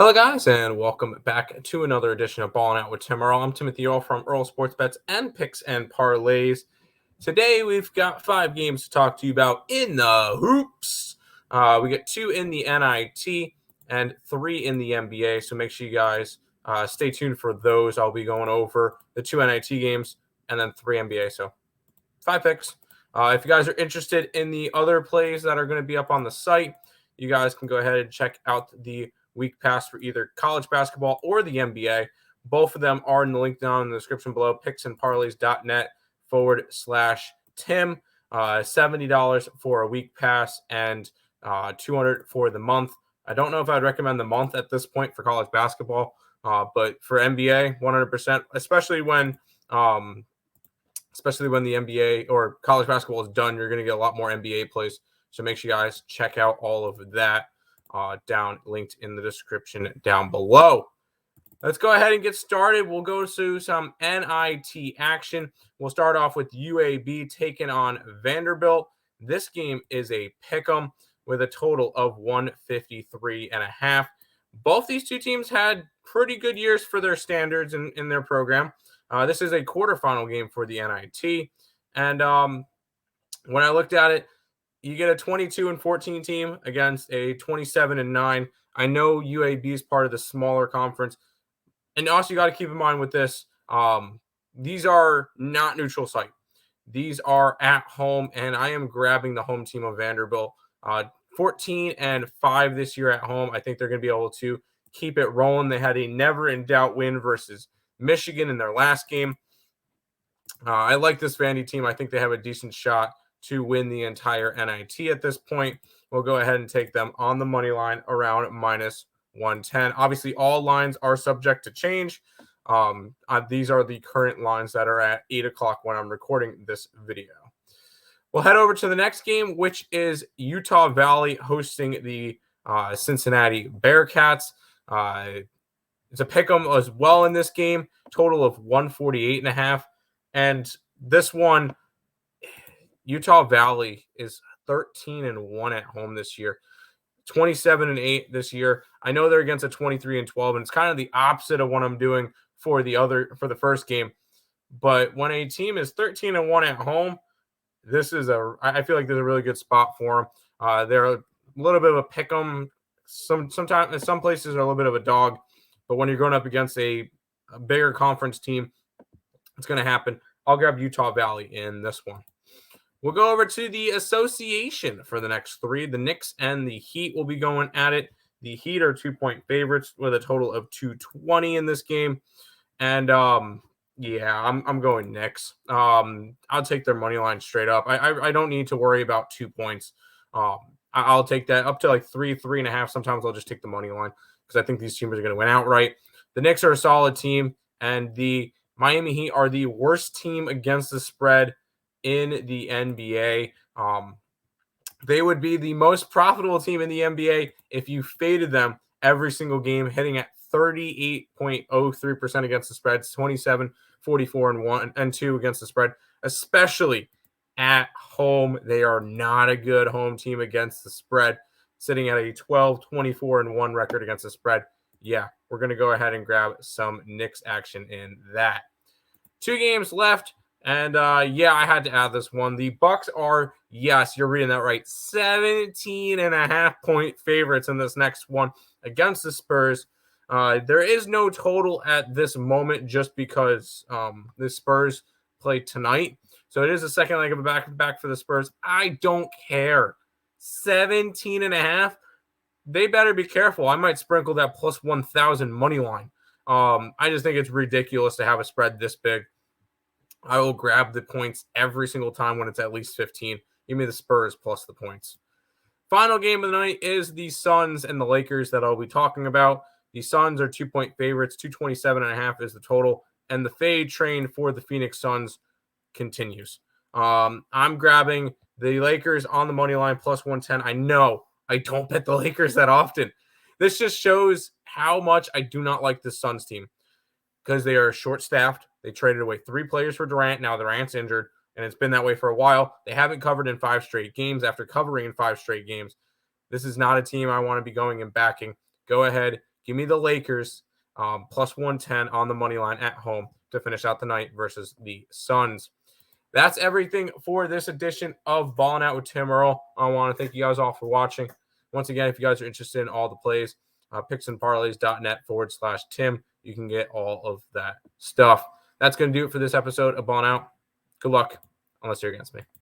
Hello, guys, and welcome back to another edition of Ballin Out with Tim Earle. I'm Timothy Earle from Earle Sports Bets and Picks and Parlays. Today, we've got 5 games to talk to you about in the hoops. We got 2 in the NIT and 3 in the NBA, so make sure you guys stay tuned for those. I'll be going over the 2 NIT games and then 3 NBA, so 5 picks. If you guys are interested in the other plays that are going to be up on the site, you guys can go ahead and check out the week pass for either college basketball or the NBA. Both of them are in the link down in the description below, picksandparlays.net/Tim. $70 for a week pass and $200 for the month. I don't know if I'd recommend the month at this point for college basketball, but for NBA, 100%, especially when the NBA or college basketball is done, you're going to get a lot more NBA plays. So make sure you guys check out all of that down linked in the description down below. Let's go ahead and get started. We'll go to some NIT action. We'll start off with UAB taking on Vanderbilt. This game is a pick'em with a total of 153.5. Both these two teams had pretty good years for their standards in their program. This is a quarterfinal game for the NIT. And when I looked at it, you get a 22-14 team against a 27-9. I know UAB is part of the smaller conference. And also, you got to keep in mind with this, these are not neutral site. These are at home, and I am grabbing the home team of Vanderbilt. 14-5 this year at home. I think they're going to be able to keep it rolling. They had a never-in-doubt win versus Michigan in their last game. I like this Vandy team. I think they have a decent shot to win the entire NIT at this point. We'll go ahead and take them on the money line around -110. Obviously, all lines are subject to change. These are the current lines that are at 8 o'clock when I'm recording this video. We'll head over to the next game, which is Utah Valley hosting the Cincinnati Bearcats. It's a pick'em as well in this game, total of 148.5. And this one, Utah Valley is 13-1 at home this year, 27-8 this year. I know they're against a 23-12, and it's kind of the opposite of what I'm doing for the first game. But when a team is 13-1 at home, I feel like there's a really good spot for them. They're a little bit of a pick'em. Sometimes in some places are a little bit of a dog, but when you're going up against a bigger conference team, it's going to happen. I'll grab Utah Valley in this one. We'll go over to the association for the next 3. The Knicks and the Heat will be going at it. The Heat are 2-point favorites with a total of 220 in this game. And I'm going Knicks. I'll take their money line straight up. I don't need to worry about 2 points. I'll take that up to like 3.5. Sometimes I'll just take the money line because I think these teams are going to win outright. The Knicks are a solid team, and the Miami Heat are the worst team against the spread in the NBA. They would be the most profitable team in the NBA if you faded them every single game, hitting at 38.03% against the spread, 27, 44, and 2 against the spread, especially at home. They are not a good home team against the spread, sitting at a 12, 24-1 record against the spread. Yeah, we're going to go ahead and grab some Knicks action in that. 2 games left. And I had to add this one. The Bucks are, yes, you're reading that right, 17.5-point favorites in this next one against the Spurs. There is no total at this moment just because the Spurs play tonight. So it is the second leg of a back-to-back for the Spurs. I don't care. 17.5. They better be careful. I might sprinkle that plus 1,000 money line. I just think it's ridiculous to have a spread this big. I will grab the points every single time when it's at least 15. Give me the Spurs plus the points. Final game of the night is the Suns and the Lakers that I'll be talking about. The Suns are 2-point favorites. 227.5 is the total. And the fade train for the Phoenix Suns continues. I'm grabbing the Lakers on the money line plus 110. I know I don't bet the Lakers that often. This just shows how much I do not like the Suns team because they are short-staffed. They traded away 3 players for Durant. Now Durant's injured, and it's been that way for a while. They haven't covered in 5 straight games after covering in 5 straight games. This is not a team I want to be going and backing. Go ahead, Give me the Lakers plus 110 on the money line at home to finish out the night versus the Suns. That's everything for this edition of Ballin' Out with Tim Earle. I want to thank you guys all for watching. Once again, if you guys are interested in all the plays, picksandparlays.net/Tim. You can get all of that stuff. That's going to do it for this episode of Ballin' Out. Good luck, unless you're against me.